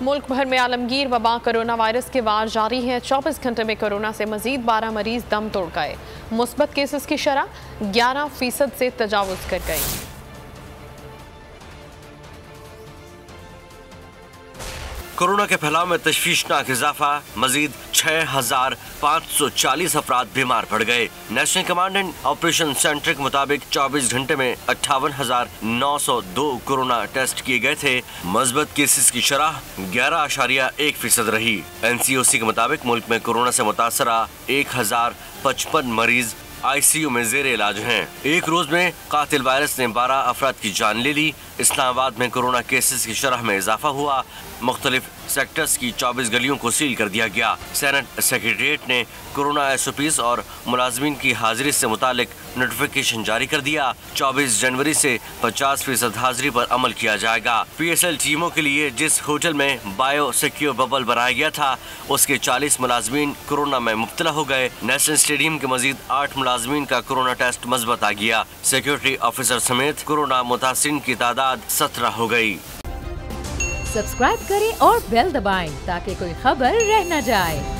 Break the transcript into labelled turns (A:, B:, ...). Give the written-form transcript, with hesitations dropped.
A: मुल्क भर में आलमगीर वबा कोरोना वायरस के वार जारी है। 24 घंटे में कोरोना से मजीद 12 मरीज दम तोड़ गए। मुस्बत केसेस की शरह 11% से तजावुज कर गई।
B: कोरोना के फैलाव में तशवीशनाक इजाफा, मजीद 6,540 अफराद बीमार पड़ गए। National command and operation centre के मुताबिक 24 घंटे में 58,902 कोरोना टेस्ट किए गए थे। मस्बत केसेस की शरह 11.1% रही। NCOC के मुताबिक मुल्क में कोरोना से मुतासरा 1055 मरीज ICU में जेर इलाज हैं। एक रोज में कातिल वायरस ने 12 अफराद की जान ले ली। इस्लामाबाद में कोरोना केसेस की शरह में इजाफा हुआ। मुख्तलिफ सेक्टर्स की 24 गलियों को सील कर दिया गया। सेनेट सेक्रेटरीट ने कोरोना SOPs और मुलाजमीन की हाजिरी से मुतालिक नोटिफिकेशन जारी कर दिया। 24 जनवरी से 50% हाजिरी पर अमल किया जाएगा। PSL टीमों के लिए जिस होटल में बायो सिक्योर बबल बनाया गया था, उसके 40 मुलाजमीन कोरोना में मुब्तला हो गए। नेशनल स्टेडियम के मजीद 8 मुलाजमीन का कोरोना टेस्ट मस्बत आ गया। सिक्योरिटी ऑफिसर समेत कोरोना मुतासिरीन की तादाद 17 हो गई।
C: सब्सक्राइब करें और बेल दबाएं ताकि कोई खबर रह न जाए।